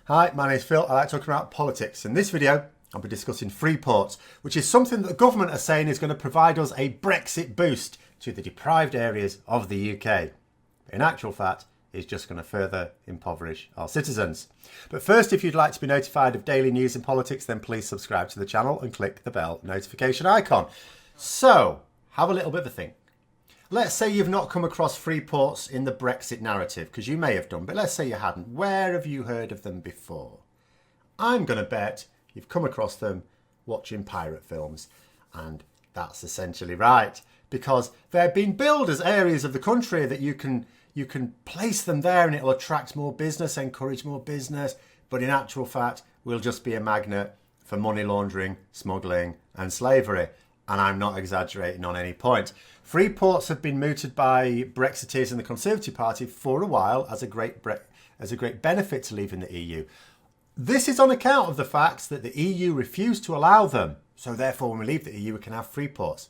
Hi, my name's Phil. I like talking about politics. In this video, I'll be discussing free ports, which is something that the government are saying is going to provide us a Brexit boost to the deprived areas of the UK. In actual fact, it's just going to further impoverish our citizens. But first, if you'd like to be notified of daily news and politics, then please subscribe to the channel and click the bell notification icon. So, have a little bit of a think. Let's say you've not come across free ports in the Brexit narrative, because you may have done, but let's say you hadn't. Where have you heard of them before? I'm going to bet you've come across them watching pirate films, and that's essentially right, because they've been billed as areas of the country that you can place them there and it'll attract more business, encourage more business, but in actual fact will just be a magnet for money laundering, smuggling and slavery. And I'm not exaggerating on any point. Free ports have been mooted by Brexiteers in the Conservative Party for a while as a great benefit to leaving the EU. This is on account of the fact that the EU refused to allow them. So therefore, when we leave the EU, we can have free ports.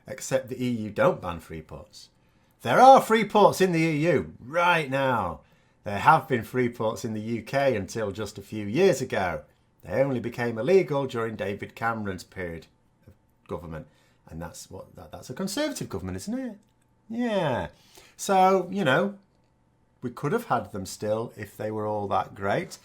Except the EU don't ban free ports. There are free ports in the EU right now. There have been free ports in the UK until just a few years ago. They only became illegal during David Cameron's period of government. And that's a Conservative government, isn't it? Yeah. So, we could have had them still if they were all that great.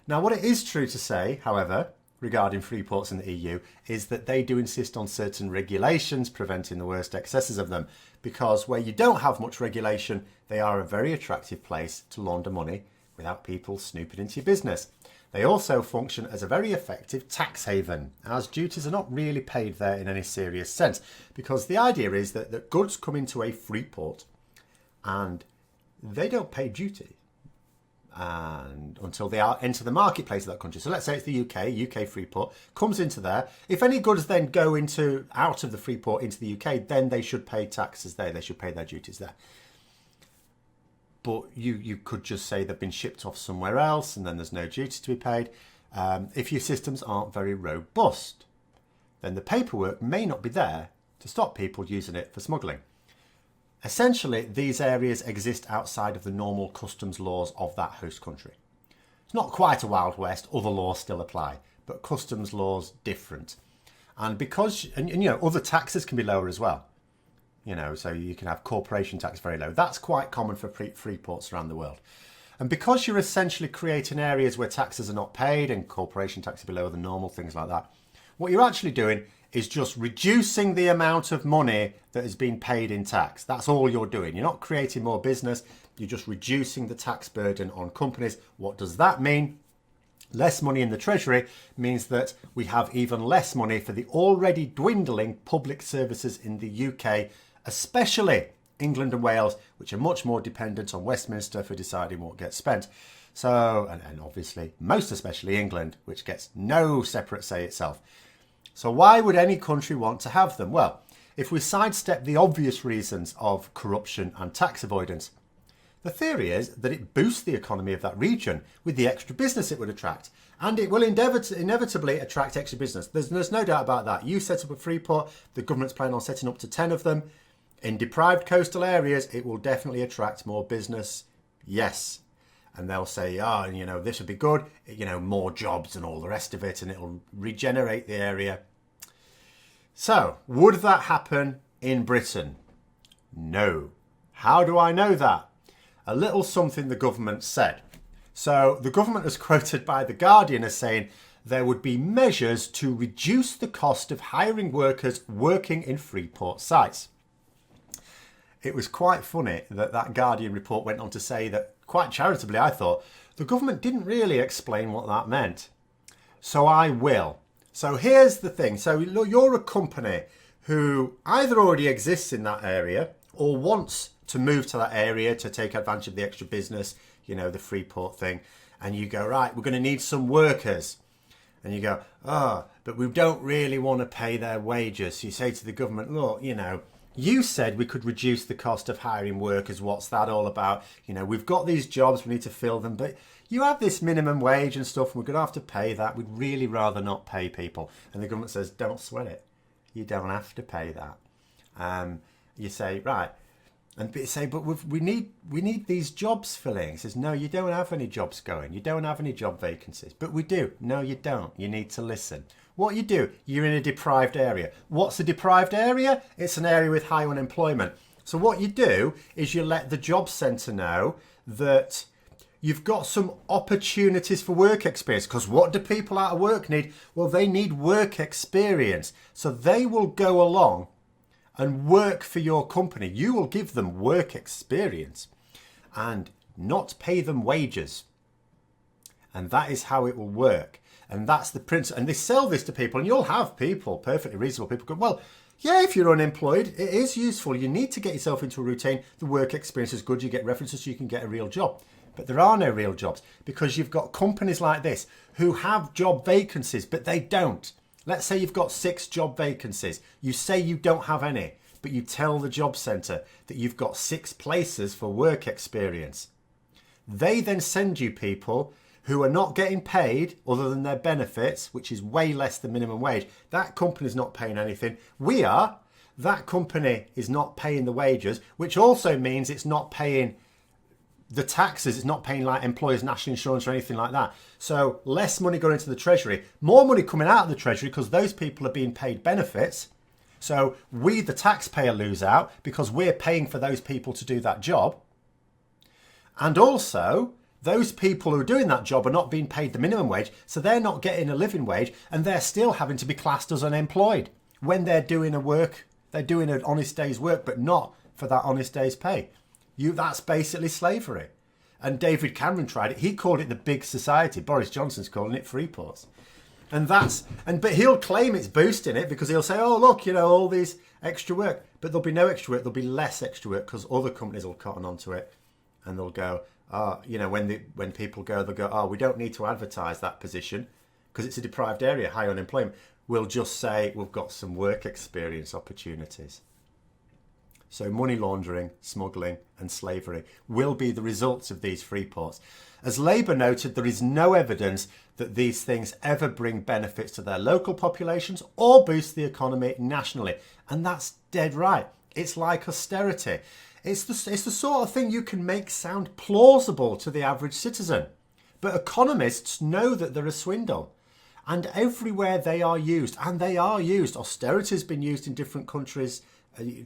Now, what it is true to say, however, regarding free ports in the EU, is that they do insist on certain regulations preventing the worst excesses of them. Because where you don't have much regulation, they are a very attractive place to launder money without people snooping into your business. They also function as a very effective tax haven, as duties are not really paid there in any serious sense, because the idea is that goods come into a free port and they don't pay duty and until they enter the marketplace of that country. So let's say it's the UK free port, comes into there. If any goods then go out of the free port into the UK, then they should pay taxes there. They should pay their duties there. But you could just say they've been shipped off somewhere else and then there's no duty to be paid. If your systems aren't very robust, then the paperwork may not be there to stop people using it for smuggling. Essentially, these areas exist outside of the normal customs laws of that host country. It's not quite a Wild West, other laws still apply, but customs laws different. And because, other taxes can be lower as well. So you can have corporation tax very low. That's quite common for free ports around the world. And because you're essentially creating areas where taxes are not paid and corporation tax will be lower than normal, things like that, what you're actually doing is just reducing the amount of money that is being paid in tax. That's all you're doing. You're not creating more business. You're just reducing the tax burden on companies. What does that mean? Less money in the Treasury means that we have even less money for the already dwindling public services in the UK, especially England and Wales, which are much more dependent on Westminster for deciding what gets spent. So, and obviously, most especially England, which gets no separate say itself. So why would any country want to have them? Well, if we sidestep the obvious reasons of corruption and tax avoidance, the theory is that it boosts the economy of that region with the extra business it would attract. And it will inevitably attract extra business. There's no doubt about that. You set up a free port, the government's planning on setting up to 10 of them. In deprived coastal areas, it will definitely attract more business. Yes. And they'll say, this would be good, more jobs and all the rest of it, and it'll regenerate the area. So, would that happen in Britain? No. How do I know that? A little something the government said. So, the government was quoted by The Guardian as saying there would be measures to reduce the cost of hiring workers working in free port sites. It was quite funny that Guardian report went on to say that, quite charitably I thought, the government didn't really explain what that meant. So I will. So here's the thing. So you're a company who either already exists in that area or wants to move to that area to take advantage of the extra business, the free port thing. And you go, right, we're going to need some workers. And you go, but we don't really want to pay their wages. So you say to the government, look, you said we could reduce the cost of hiring workers. What's that all about? We've got these jobs, we need to fill them, but you have this minimum wage and stuff, and we're going to have to pay that. We'd really rather not pay people. And the government says, don't sweat it. You don't have to pay that. You say, right, And they say, but we need these jobs filling. He says, no, you don't have any jobs going. You don't have any job vacancies. But we do. No, you don't. You need to listen. What you do, you're in a deprived area. What's a deprived area? It's an area with high unemployment. So what you do is you let the job centre know that you've got some opportunities for work experience. Because what do people out of work need? Well, they need work experience. So they will go along and work for your company. You will give them work experience and not pay them wages. And that is how it will work. And that's the principle. And they sell this to people, and you'll have people, perfectly reasonable people, go, well, yeah, if you're unemployed, it is useful. You need to get yourself into a routine. The work experience is good. You get references so you can get a real job. But there are no real jobs because you've got companies like this who have job vacancies, but they don't. Let's say you've got 6 job vacancies. You say you don't have any, but you tell the job centre that you've got 6 places for work experience. They then send you people who are not getting paid other than their benefits, which is way less than minimum wage. That company's not paying anything. We are. That company is not paying the wages, which also means it's not paying the taxes. It's not paying like employers' national insurance or anything like that. So less money going into the treasury, more money coming out of the treasury because those people are being paid benefits. So we, the taxpayer, lose out because we're paying for those people to do that job. And also, those people who are doing that job are not being paid the minimum wage, so they're not getting a living wage, and they're still having to be classed as unemployed when they're doing they're doing an honest day's work, but not for that honest day's pay. That's basically slavery. And David Cameron tried it. He called it the big society. Boris Johnson's calling it free ports. But he'll claim it's boosting it because he'll say, oh, look, all these extra work. But there'll be no extra work. There'll be less extra work because other companies will cotton onto it. And they'll go, when people go, they'll go, oh, we don't need to advertise that position because it's a deprived area, high unemployment. We'll just say we've got some work experience opportunities. So money laundering, smuggling and slavery will be the results of these free ports. As Labour noted, there is no evidence that these things ever bring benefits to their local populations or boost the economy nationally. And that's dead right. It's like austerity. It's the sort of thing you can make sound plausible to the average citizen. But economists know that they're a swindle. And everywhere they are used, and they are used, austerity has been used in different countries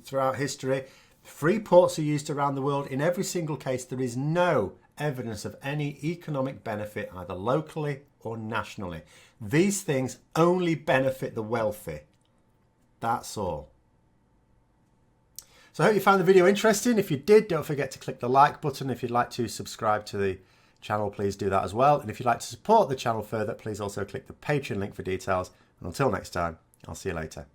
throughout history. Free ports are used around the world. In every single case, there is no evidence of any economic benefit, either locally or nationally. These things only benefit the wealthy. That's all. So I hope you found the video interesting. If you did, don't forget to click the like button. If you'd like to subscribe to the channel, please do that as well. And if you'd like to support the channel further, please also click the Patreon link for details. And until next time, I'll see you later.